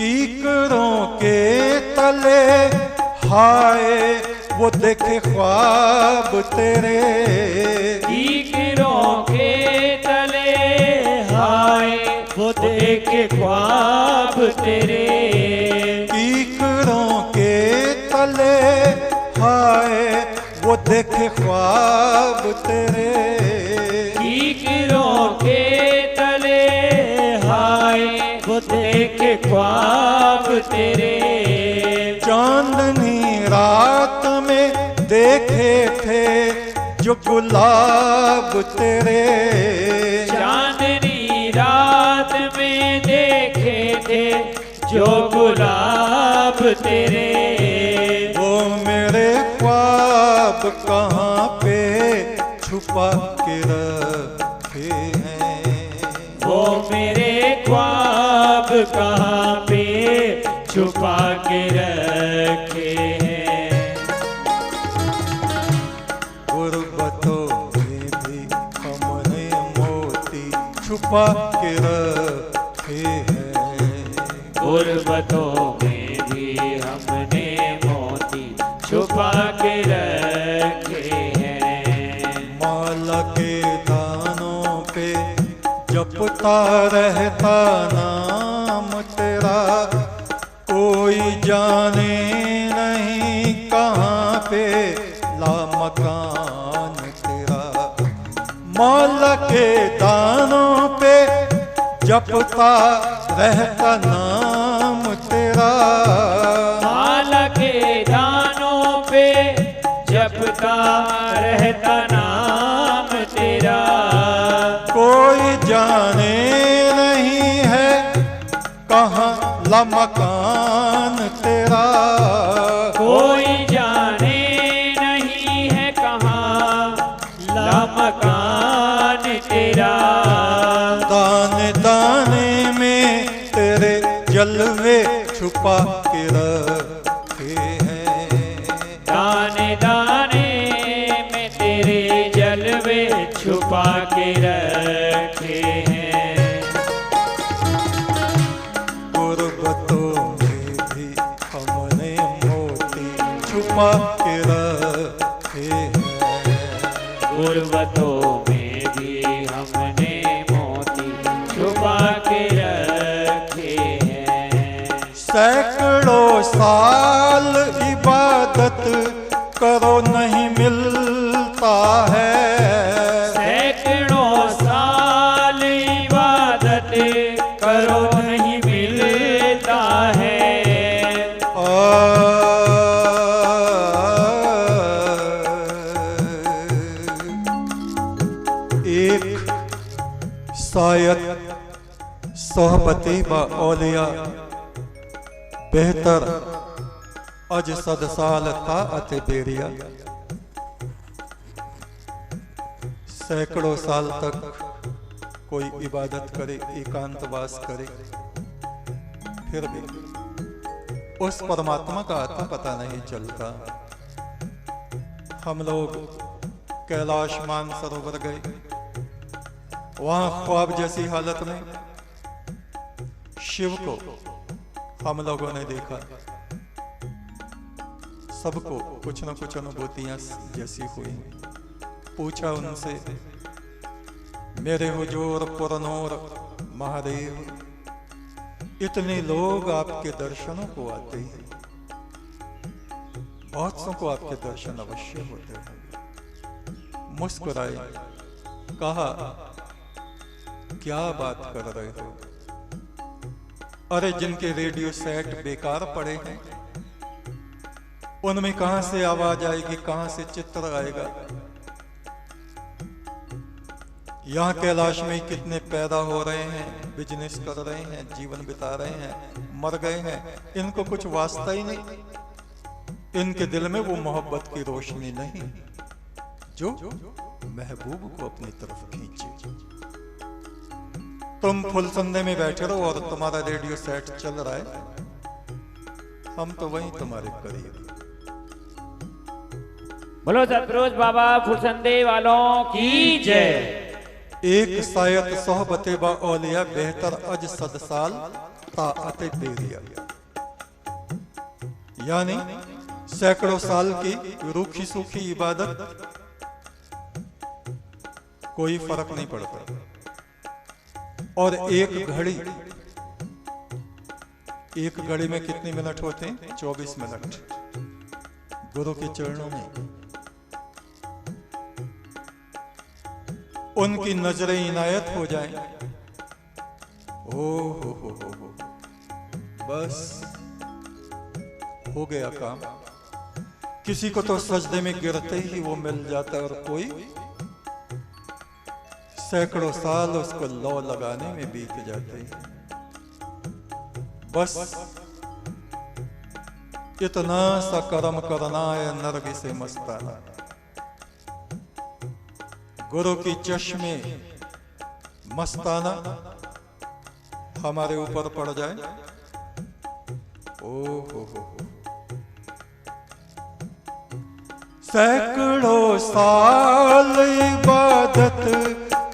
कीकरों के तले हाय वो देखे ख्वाब तेरे, कीकरों के तले हाय वो देखे ख्वाब तेरे, कीकरों के तले हाय वो देखे ख्वाब तेरे, कीकरों के तले हाय वो देखे ख्वाब तेरे, चांदनी रात में देखे थे जो गुलाब तेरे, चांदनी रात में देखे थे जो गुलाब तेरे, वो मेरे ख्वाब कहाँ पे छुपा के रखे हैं, वो मेरे ख्वाब कहाँ पे छुपा के रखे हैं। गुर्बतों में भी हमने मोती छुपा के रखे हैं, गुर्बतों में भी हमने मोती छुपा के रखे हैं, माला के दानों पे जपता रहता नाम तेरा, कोई जाने नहीं कहाँ पे लामकान तेरा, माला के दानों पे जपता रहता नाम तेरा, माला के दानों पे जपता रहता नाम तेरा, कोई जाने नहीं है कहाँ लामकान तेरा, कोई जाने नहीं है कहाँ लामकान तेरा, दाने दाने में तेरे जलवे छुपा के रखे हैं, दाने दाने में तेरे जलवे छुपा के रखे हैं, गुर्बतों में भी हमने मोती छुपा के रखे हैं, गुर्बतों में भी हमने मोती छुपा के रखे हैं, सैकड़ों साल इबादत करो नहीं मिलता है, सैकड़ों साल इबादत करो नहीं मिलता है, एक शायद सोहबती व औलिया बेहतर अज सद साल था अते बेरिया, सैकड़ों साल तक कोई इबादत करे, एकांतवास करे, फिर भी उस परमात्मा का अर्थ पता नहीं चलता। हम लोग कैलाश मानसरोवर गए, वहां ख्वाब जैसी हालत में शिव को हम लोगों ने देखा, सबको कुछ न कुछ अनुभूतियां जैसी हुई। पूछा उनसे, मेरे हुजूर पुरनूर महादेव, इतने लोग आपके दर्शनों को आते हैं, बहुत सौ को आपके दर्शन अवश्य होते हैं। मुस्कुराए, कहा, क्या बात कर रहे हो? अरे जिनके रेडियो सेट बेकार पड़े हैं, उनमें कहां से आवाज आएगी, कहां से चित्र आएगा? यहां कैलाश में कितने पैदा हो रहे हैं, बिजनेस कर रहे हैं, जीवन बिता रहे हैं, मर गए हैं, इनको कुछ वास्ता ही नहीं। इनके दिल में वो मोहब्बत की रोशनी नहीं जो महबूब को अपनी तरफ खींचे। तुम फुलसंदे में बैठे रहो और तुम्हारा रेडियो सेट चल रहा है, हम तो वहीं तुम्हारे करीब। बोलो सतरोज बाबा फुलसंदे वालों की जय। एक सायत सोहबते बा औलिया बेहतर अज सद साल ताअते दे दिया, यानी सैकड़ों साल की रूखी सूखी इबादत कोई फर्क नहीं पड़ता। और एक घड़ी में कितने मिनट होते हैं? 24 मिनट गुरु के चरणों में। उनकी नजरें इनायत हो जाएं, ओ हो, बस हो गया काम। किसी को तो सजदे में गिरते ही वो मिल जाता है, और कोई सैकड़ों साल उसको लौ लगाने में बीत जाते हैं। बस इतना सा कर्म करना है नरग से मस्ताना, गुरु की चश्मे मस्ताना हमारे ऊपर पड़ जाए, ओ हो। सैकड़ों साल इबादत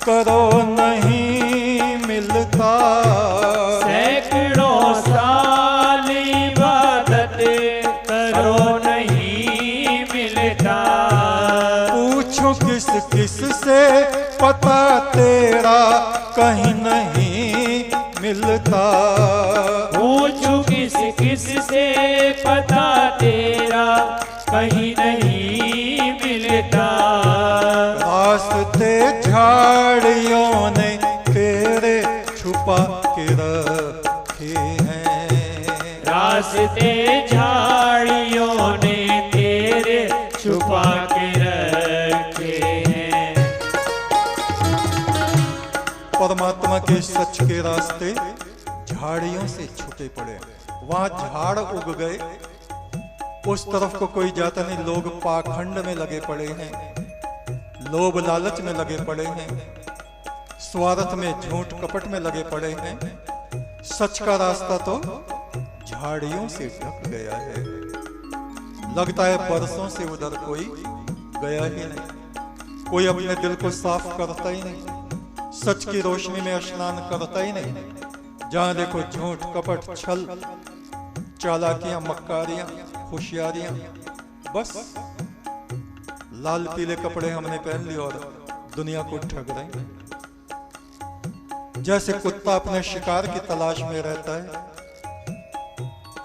करो नहीं मिलता, सैकड़ों साल इबादत करो नहीं मिलता। पूछो किस से पता तेरा कहीं नहीं मिलता, पूछो किस से पता तेरा कहीं नहीं मिलता। रास्ते झाड़ियों ने तेरे छुपा के रखे हैं, रास्ते झाड़ियों ने तेरे छुपा के रखे हैं। परमात्मा के सच के रास्ते झाड़ियों से छुपे पड़े, वहां झाड़ उग गए, उस तरफ को कोई जाता नहीं। लोग पाखंड में लगे पड़े हैं, लोभ लालच में लगे पड़े हैं, स्वार्थ में झूठ कपट में लगे पड़े हैं। सच का रास्ता तो झाड़ियों से ढक गया है, लगता है बरसों से उधर कोई गया ही नहीं। कोई अपने दिल को साफ करता ही नहीं, सच की रोशनी में स्नान करता ही नहीं। जहां देखो झूठ कपट छल चालाकियां मक्कारियां होशियारियां, बस लाल पीले कपड़े हमने पहन लिए और दुनिया को ठग रहे हैं। जैसे कुत्ता अपने शिकार की तलाश में रहता है,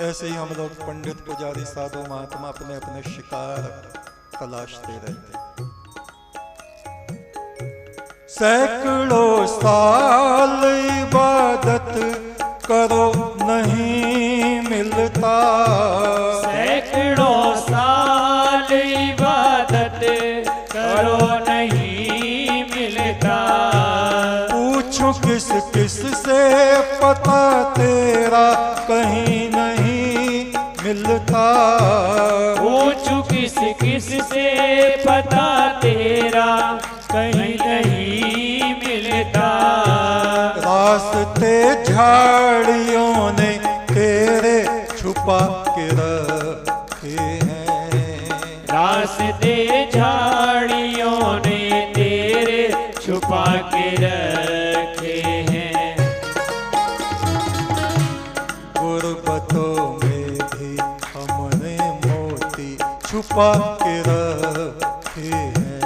ऐसे ही हम लोग पंडित पुजारी साधु महात्मा अपने अपने शिकार तलाशते रहते हैं। सैकड़ों साल इबादत करो नहीं मिलता, सैकड़ों साल इबादत करो नहीं मिलता। पूछो किस से पता तेरा कहीं नहीं मिलता, पूछो किस से पता तेरा कहीं नहीं मिलता। रास्ते झाड़ियों ने तेरे छुपा के रखे हैं, रास्ते झाड़ियों ने तेरे छुपा के रखे हैं। गुरबतों में भी हमने मोती छुपा के रखे हैं,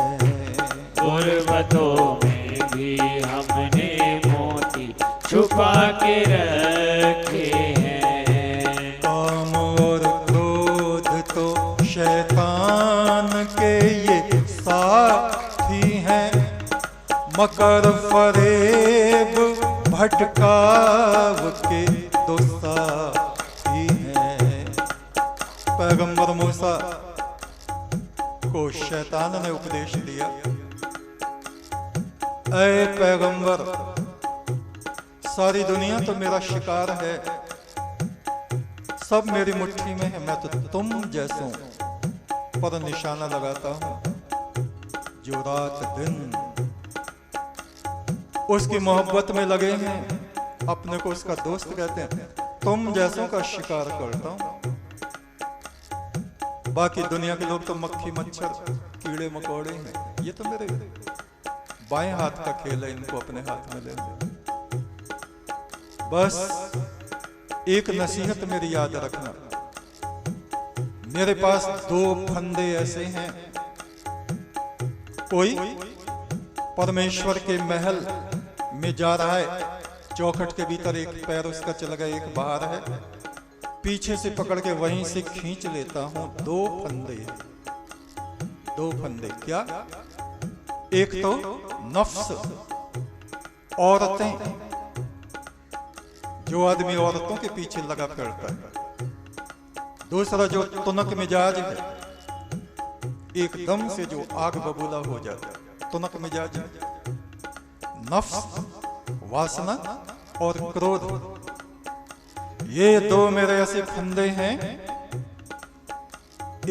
गुरबतों में भी हमने मोती छुपा के रखे हैं। काम और क्रोध तो शैतान के ये साथी हैं, मकर फरेब भटकाव के दो साथी हैं। पैगंबर मूसा को शैतान ने उपदेश दिया, ऐ पैगंबर, सारी दुनिया तो मेरा शिकार है, सब मेरी मुट्ठी में है, मैं तो तुम जैसों पर निशाना लगाता हूं, जो रात दिन उसकी मोहब्बत में लगे हैं, अपने को उसका दोस्त कहते हैं, तुम जैसों का शिकार करता हूं। बाकी दुनिया के लोग तो मक्खी मच्छर कीड़े मकोड़े हैं, ये तो मेरे बाएं हाथ का खेल है, इनको अपने हाथ में ले लो। बस एक नसीहत मेरी याद रखना, मेरे पास 2 फंदे ऐसे हैं। कोई परमेश्वर के महल में जा रहा है, चौखट के भीतर एक पैर उसका चल गया, एक बाहर है, पीछे से पकड़ के वहीं से खींच लेता हूं। 2 फंदे, 2 फंदे। क्या? एक तो नफ्स, औरतें, जो आदमी औरतों के पीछे लगा फिरता है। दूसरा जो तुनक मिजाज है, एकदम से जो आग बबूला हो जाता है, तुनक मिजाज। नफ्स, वासना और क्रोध, ये 2 मेरे ऐसे फंदे हैं।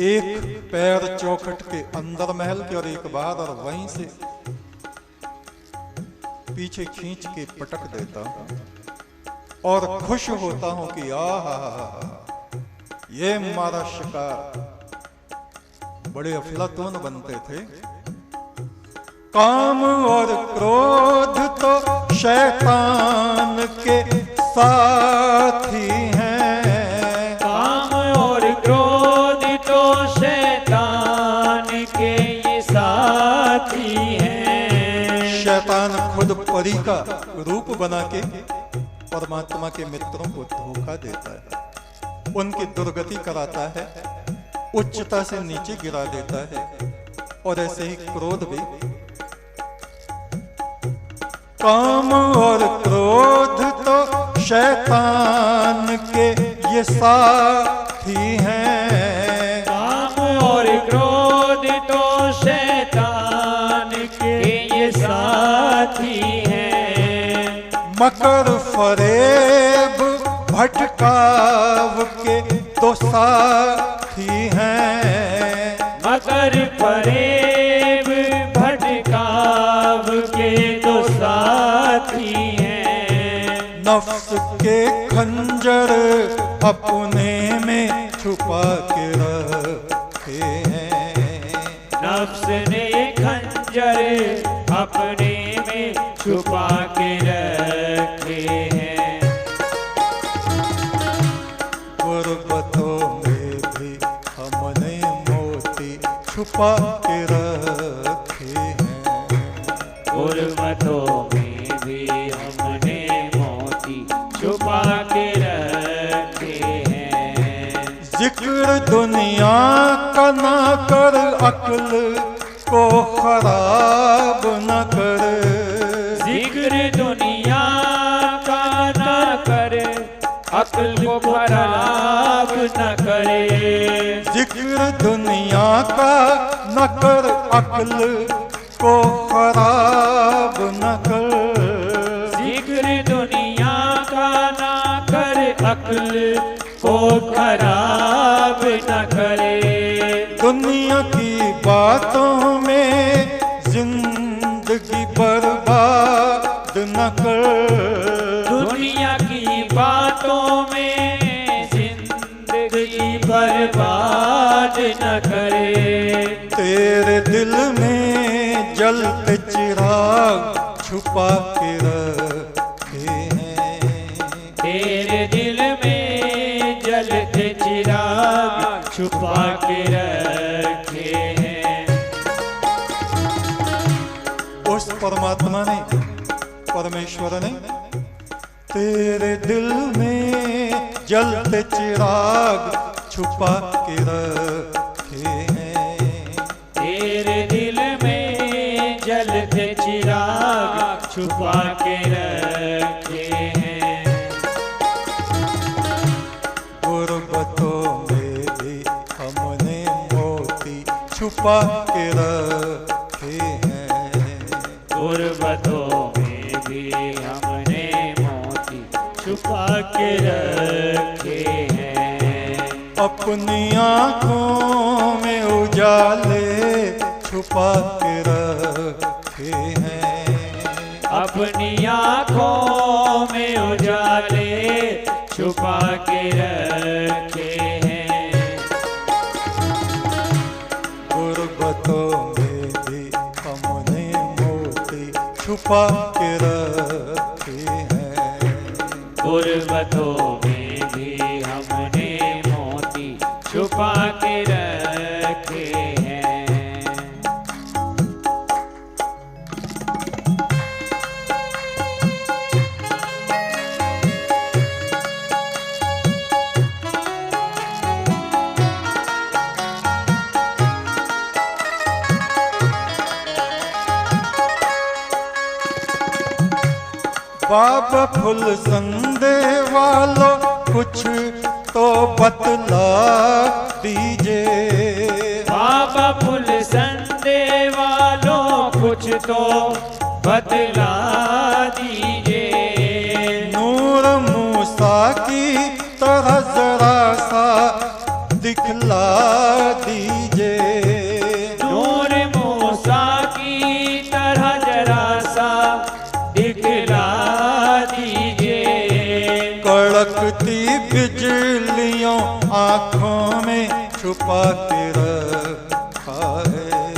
एक पैर चौखट के अंदर महल के और एक बाहर, और वहीं से पीछे खींच के पटक देता हूं और खुश होता हूं कि आहा, ये हमारा शिकार। बड़े अफलातून बनते थे। काम और क्रोध तो शैतान के साथी हैं। काम और क्रोध तो शैतान के ये साथी हैं। शैतान खुद परी का रूप बना के परमात्मा के मित्रों को धोखा देता है, उनकी दुर्गति कराता है, उच्चता से नीचे गिरा देता है। और ऐसे ही क्रोध भी। काम और क्रोध तो शैतान के ये साथी हैं। काम और क्रोध तो शैतान के ये साथी हैं। मकर फरेब भटकाव के 2 साथी हैं। मकर फरेब भटकाव के 2 साथी हैं। नफ्स के खंजर अपने में छुपा के रखे हैं। नफ्स ने खंजर अपने में छुपा के रखे हैं। गुर्बतों में भी हमने मोती छुपा के रखे हैं। गुर्बतों में भी हमने मोती छुपा के रखे हैं। जिक्र दुनिया का ना कर, अक्ल को खराब न कर। जिक्र दुनिया का न कर, अक्ल को खराब न करे। जिक्र दुनिया का न कर, अक्ल को खराब न कर। जिक्र दुनिया का न कर, अक्ल को खराब न करे। दुनिया की बातों में जिंदगी बर्बाद न कर। दुनिया की बातों में जिंदगी बर्बाद न करे। तेरे दिल में जलते चिराग छुपा के रखे हैं। तेरे दिल में जलते चिराग छुपा के रखे हैं। उस परमात्मा ने, परमेश्वर ने तेरे दिल में जलते चिराग छुपा के रखे हैं। तेरे दिल में जलते चिराग छुपा के रखे हैं। गुर्बतों में भी हमने मोती छुपा के रखे हैं। गुर्बतों में भी हमने मोती छुपा के रखे हैं। अपनी आँखों में उजाले छुपा के रखे हैं। अपनी आँखों में उजाले छुपा के रखे हैं। गुर्बतों में भी हमने मोती छुपा के रखे हैं। गुर्बतों में बाबा फुल संदे वालों कुछ तो बतला दीजिए। बाबा फुल संदे वालों कुछ तो बतला दीजिए। नूर मूसा की तरह जरा सा दिखला दीजिए। नूर मूसा की तरह जरा सा दिखला दीजिए। कड़कती बिजलियों आँखों में छुपा के रखा है।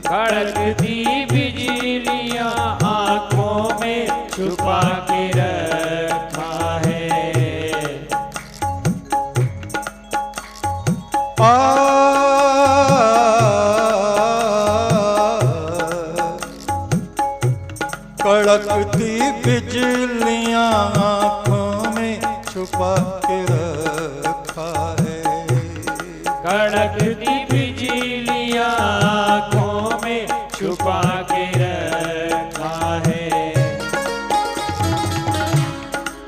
कड़कती बिजलियां आँखों में छुपा के रखा है। कड़कती बिजलियां आँखों में छुपा के रखा है। कड़कती बिजलियां आँखों में छुपा के रखा है।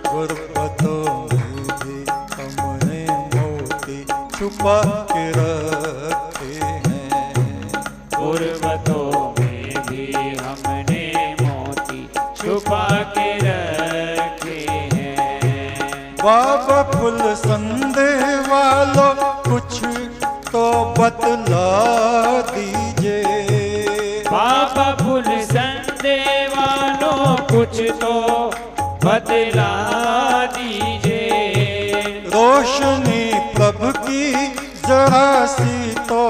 गुरबतों में भी हमने मोती छुपा के रखे हैं। गुरबतों में भी हमने मोती छुपा के रखे हैं। बाबा फुल संदे वालों कुछ तो बतला दीजिए। बाबा फुल संदे वालों कुछ तो बतला दीजिए। रोशनी प्रभु की जरा सी तो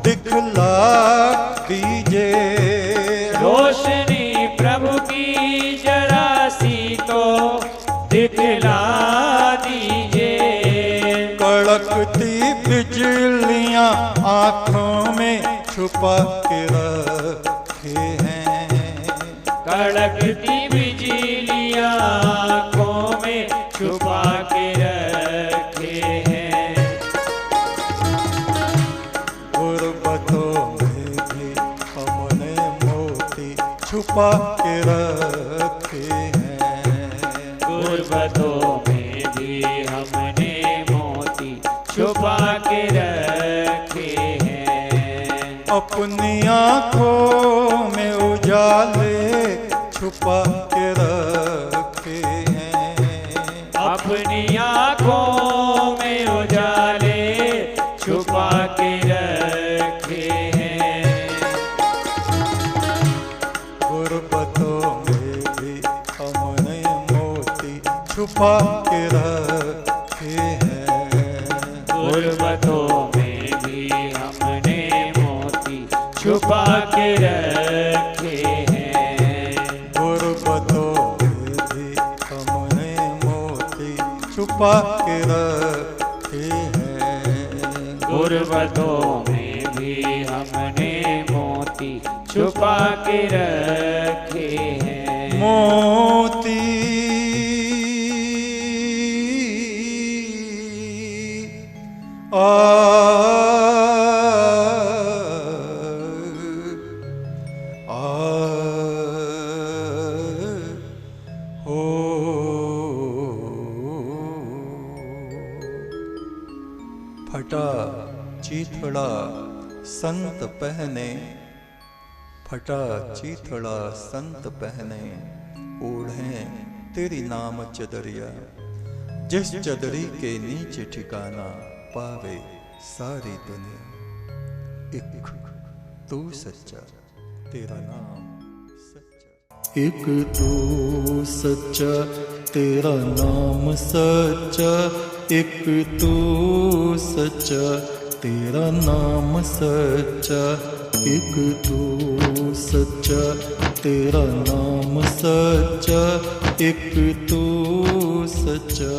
दिखला दीजिए। रोशनी प्रभु की जरा सी तो दिखला दीजिए। कड़कती बिजलियां आँखों में छुपा के रखे हैं। कड़कती बिजलियां आँखों में छुपा के रखे हैं। गुरबतों में भी हमने मोती छुपा के रखे हैं। गुरबतों में भी हमने मोती छुपा के रखे हैं। अपनी आँखों में उजाले छुपा के रखे हैं। अपनी आँखों में उजाले छुपा के रखे हैं। गुरबतों में भी हमने मोती छुपा के रखे हैं। गुरबतों में भी हमने मोती छुपा के रखे हैं। गुरबतों में भी हमने मोती छुपा के रखे हैं। गुरबतों में भी हमने मोती छुपा के रखे हैं। मोती हो फटा चीथड़ा संत पहने, फटा चीथड़ा संत पहने, ओढ़े तेरी नाम चदरिया। जिस चदरी के नीचे ठिकाना पावे सारी दुनिया। एक तू सच्चा, तेरा नाम सच्चा। एक तू सच्चा, तेरा नाम सच्चा। एक तू सच्चा, तेरा नाम सच्चा। एक तू सच्चा, तेरा नाम सच्चा। एक तू सच्चा,